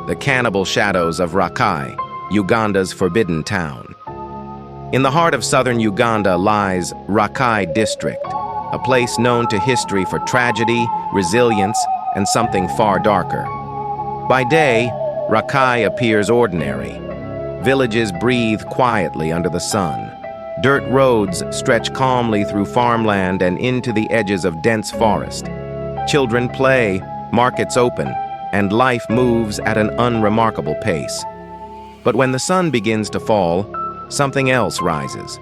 the Cannibal Shadows of Rakai, Uganda's forbidden town. In the heart of southern Uganda lies Rakai district, a place known to history for tragedy, resilience, and something far darker. By day, Rakai appears ordinary. Villages breathe quietly under the sun. Dirt roads stretch calmly through farmland and into the edges of dense forest. Children play, markets open, and life moves at an unremarkable pace. But when the sun begins to fall, something else rises.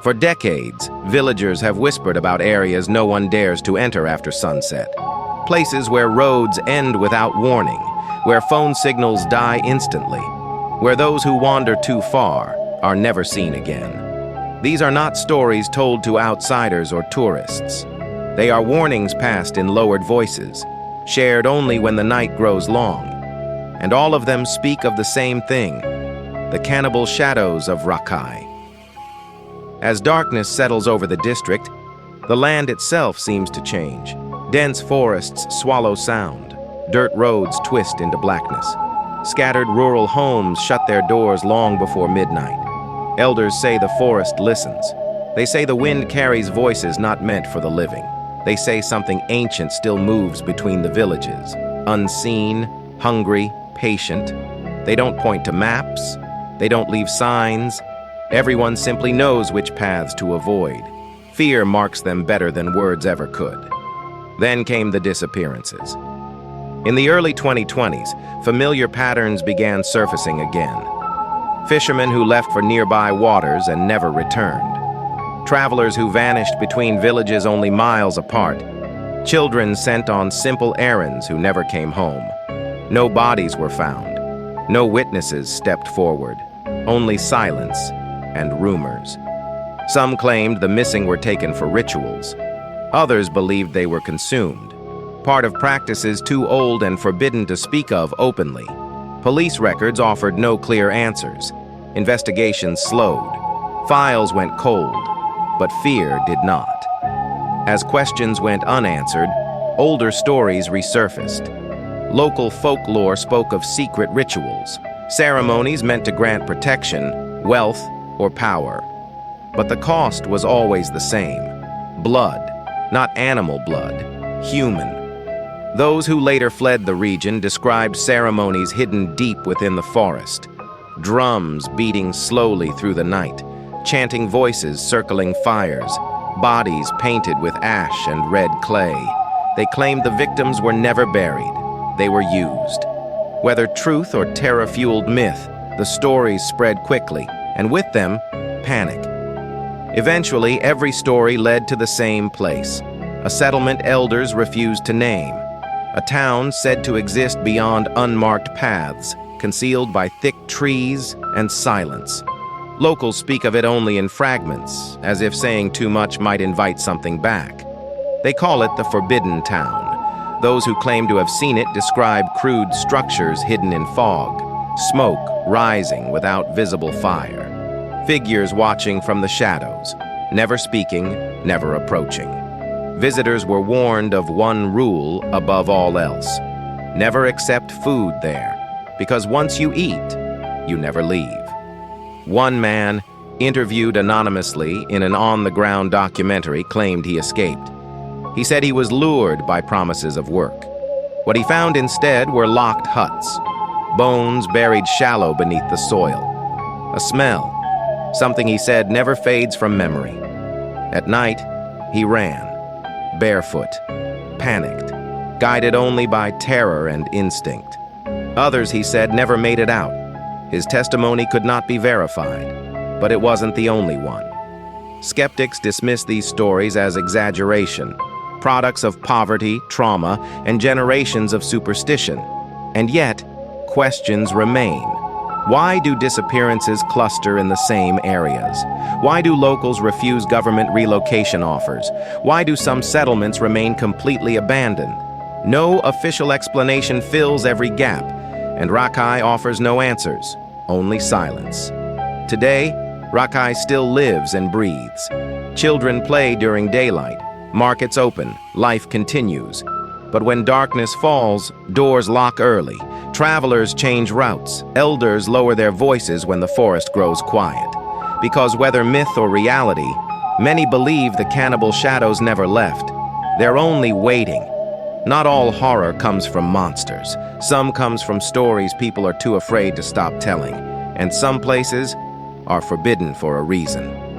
For decades, villagers have whispered about areas no one dares to enter after sunset. Places where roads end without warning, where phone signals die instantly, where those who wander too far are never seen again. These are not stories told to outsiders or tourists. They are warnings passed in lowered voices, shared only when the night grows long. And all of them speak of the same thing: the Cannibal Shadows of Rakai. As darkness settles over the district, the land itself seems to change. Dense forests swallow sound. Dirt roads twist into blackness. Scattered rural homes shut their doors long before midnight. Elders say the forest listens. They say the wind carries voices not meant for the living. They say something ancient still moves between the villages, unseen, hungry, patient. They don't point to maps. They don't leave signs. Everyone simply knows which paths to avoid. Fear marks them better than words ever could. Then came the disappearances. In the early 2020s, familiar patterns began surfacing again. Fishermen who left for nearby waters and never returned. Travelers who vanished between villages only miles apart. Children sent on simple errands who never came home. No bodies were found. No witnesses stepped forward. Only silence and rumors. Some claimed the missing were taken for rituals. Others believed they were consumed. Part of practices too old and forbidden to speak of openly. Police records offered no clear answers. Investigations slowed. Files went cold, but fear did not. As questions went unanswered, older stories resurfaced. Local folklore spoke of secret rituals, ceremonies meant to grant protection, wealth, or power. But the cost was always the same: blood, not animal blood, human. Those who later fled the region described ceremonies hidden deep within the forest. Drums beating slowly through the night, chanting voices circling fires, bodies painted with ash and red clay. They claimed the victims were never buried. They were used. Whether truth or terror-fueled myth, the stories spread quickly, and with them, panic. Eventually, every story led to the same place, a settlement elders refused to name, a town said to exist beyond unmarked paths, concealed by thick trees and silence. Locals speak of it only in fragments, as if saying too much might invite something back. They call it the Forbidden Town. Those who claim to have seen it describe crude structures hidden in fog, smoke rising without visible fire, figures watching from the shadows, never speaking, never approaching. Visitors were warned of one rule above all else: never accept food there, because once you eat, you never leave. One man, interviewed anonymously in an on-the-ground documentary, claimed he escaped. He said he was lured by promises of work. What he found instead were locked huts, bones buried shallow beneath the soil. A smell, something he said never fades from memory. At night, he ran, barefoot, panicked, guided only by terror and instinct. Others, he said, never made it out. His testimony could not be verified, but it wasn't the only one. Skeptics dismiss these stories as exaggeration, products of poverty, trauma, and generations of superstition. And yet, questions remain. Why do disappearances cluster in the same areas? Why do locals refuse government relocation offers? Why do some settlements remain completely abandoned? No official explanation fills every gap, and Rakai offers no answers, only silence. Today, Rakai still lives and breathes. Children play during daylight, markets open, life continues. But when darkness falls, doors lock early, Travelers change routes. Elders lower their voices when the forest grows quiet. Because whether myth or reality, many believe the cannibal shadows never left. They're only waiting. Not all horror comes from monsters. Some comes from stories people are too afraid to stop telling. And some places are forbidden for a reason.